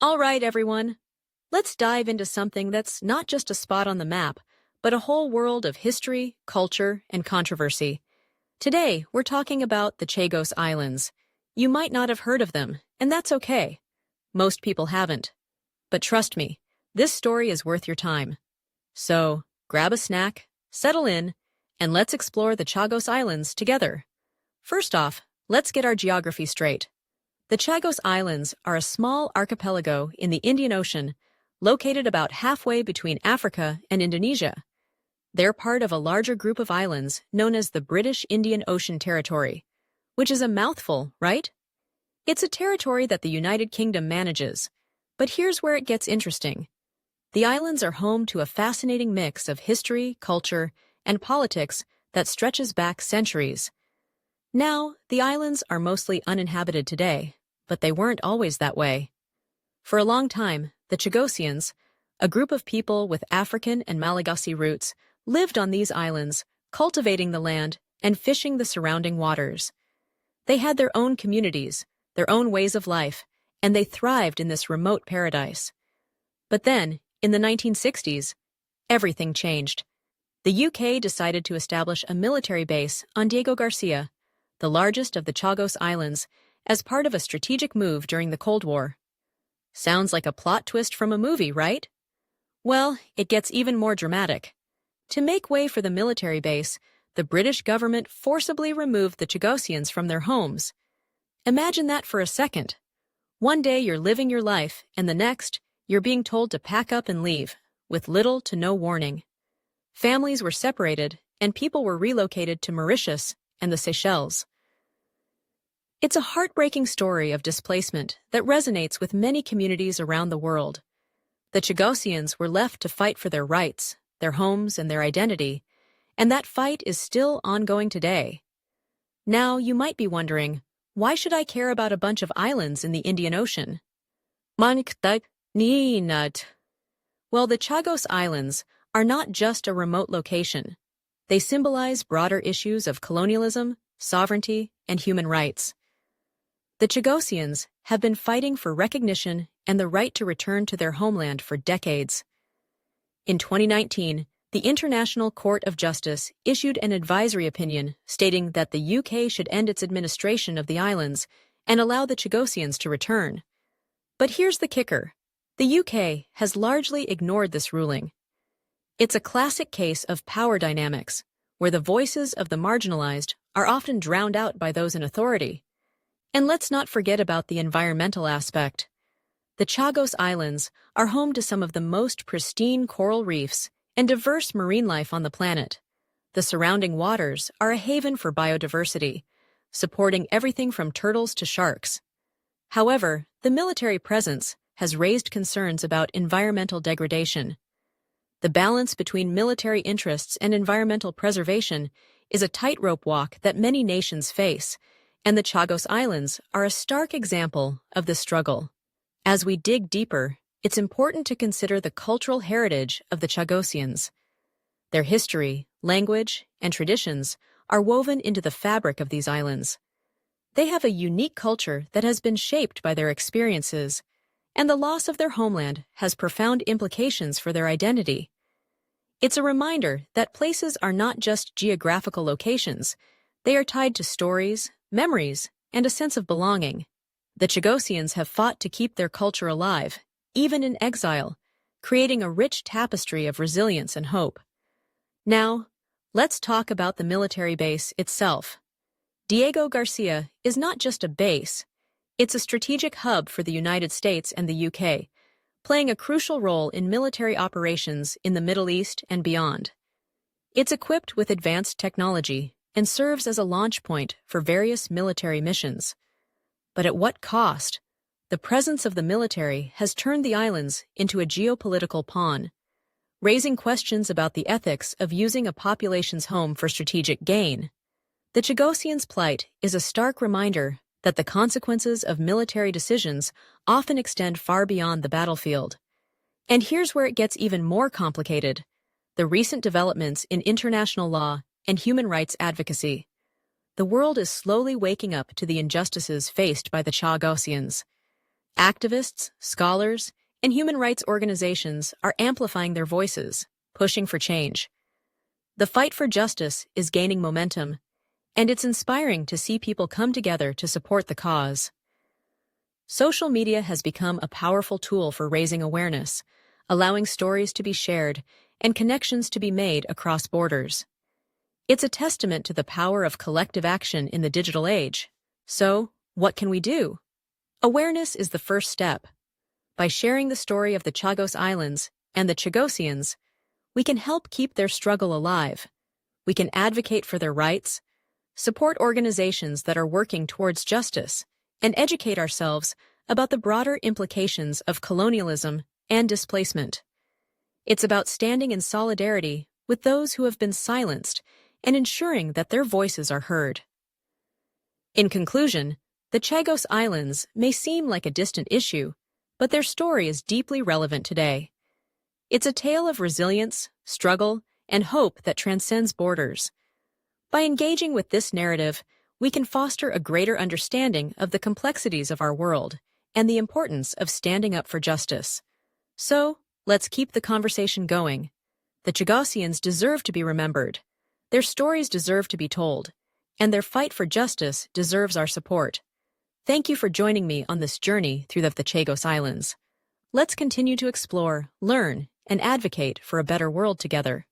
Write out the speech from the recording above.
All right, everyone. Let's dive into something that's not just a spot on the map, but a whole world of history, culture, and controversy. Today, we're talking about the Chagos Islands. You might not have heard of them, and that's okay. Most people haven't. But trust me, this story is worth your time. So, grab a snack, settle in, and let's explore the Chagos Islands together. First off, let's get our geography straight. The Chagos Islands are a small archipelago in the Indian Ocean, located about halfway between Africa and Indonesia. They're part of a larger group of islands known as the British Indian Ocean Territory, which is a mouthful, right? It's a territory that the United Kingdom manages. But here's where it gets interesting. The islands are home to a fascinating mix of history, culture, and politics that stretches back centuries. Now, the islands are mostly uninhabited today, but they weren't always that way. For a long time, the Chagosians, a group of people with African and Malagasy roots, lived on these islands, cultivating the land and fishing the surrounding waters. They had their own communities, their own ways of life, and they thrived in this remote paradise. But then, in the 1960s, everything changed. The UK decided to establish a military base on Diego Garcia, the largest of the Chagos Islands, as part of a strategic move during the Cold War. Sounds like a plot twist from a movie, right? Well, it gets even more dramatic. To make way for the military base, the British government forcibly removed the Chagosians from their homes. Imagine that for a second. One day you're living your life, and the next, you're being told to pack up and leave, with little to no warning. Families were separated, and people were relocated to Mauritius and the Seychelles. It's a heartbreaking story of displacement that resonates with many communities around the world. The Chagosians were left to fight for their rights, their homes, and their identity, and that fight is still ongoing today. Now, you might be wondering, why should I care about a bunch of islands in the Indian Ocean? Well, the Chagos Islands are not just a remote location. They symbolize broader issues of colonialism, sovereignty, and human rights. The Chagosians have been fighting for recognition and the right to return to their homeland for decades. In 2019, the International Court of Justice issued an advisory opinion stating that the UK should end its administration of the islands and allow the Chagosians to return. But here's the kicker. The UK has largely ignored this ruling. It's a classic case of power dynamics, where the voices of the marginalized are often drowned out by those in authority. And let's not forget about the environmental aspect. The Chagos Islands are home to some of the most pristine coral reefs and diverse marine life on the planet. The surrounding waters are a haven for biodiversity, supporting everything from turtles to sharks. However, the military presence has raised concerns about environmental degradation. The balance between military interests and environmental preservation is a tightrope walk that many nations face, and the Chagos Islands are a stark example of this struggle. As we dig deeper, it's important to consider the cultural heritage of the Chagosians. Their history, language, and traditions are woven into the fabric of these islands. They have a unique culture that has been shaped by their experiences, and the loss of their homeland has profound implications for their identity. It's a reminder that places are not just geographical locations. They are tied to stories, memories, and a sense of belonging. The Chagosians have fought to keep their culture alive, even in exile, creating a rich tapestry of resilience and hope. Now, let's talk about the military base itself. Diego Garcia is not just a base. It's a strategic hub for the United States and the UK, playing a crucial role in military operations in the Middle East and beyond. It's equipped with advanced technology and serves as a launch point for various military missions. But at what cost? The presence of the military has turned the islands into a geopolitical pawn, raising questions about the ethics of using a population's home for strategic gain. The Chagosians' plight is a stark reminder that the consequences of military decisions often extend far beyond the battlefield. And here's where it gets even more complicated: the recent developments in international law and human rights advocacy. The world is slowly waking up to the injustices faced by the Chagosians. Activists, scholars, and human rights organizations are amplifying their voices, pushing for change. The fight for justice is gaining momentum, and it's inspiring to see people come together to support the cause. Social media has become a powerful tool for raising awareness, allowing stories to be shared and connections to be made across borders. It's a testament to the power of collective action in the digital age. So, what can we do? Awareness is the first step. By sharing the story of the Chagos Islands and the Chagosians, we can help keep their struggle alive. We can advocate for their rights, support organizations that are working towards justice, and educate ourselves about the broader implications of colonialism and displacement. It's about standing in solidarity with those who have been silenced and ensuring that their voices are heard. In conclusion, the Chagos Islands may seem like a distant issue, but their story is deeply relevant today. It's a tale of resilience, struggle, and hope that transcends borders. By engaging with this narrative, we can foster a greater understanding of the complexities of our world and the importance of standing up for justice. So, let's keep the conversation going. The Chagosians deserve to be remembered. Their stories deserve to be told, and their fight for justice deserves our support. Thank you for joining me on this journey through the Chagos Islands. Let's continue to explore, learn, and advocate for a better world together.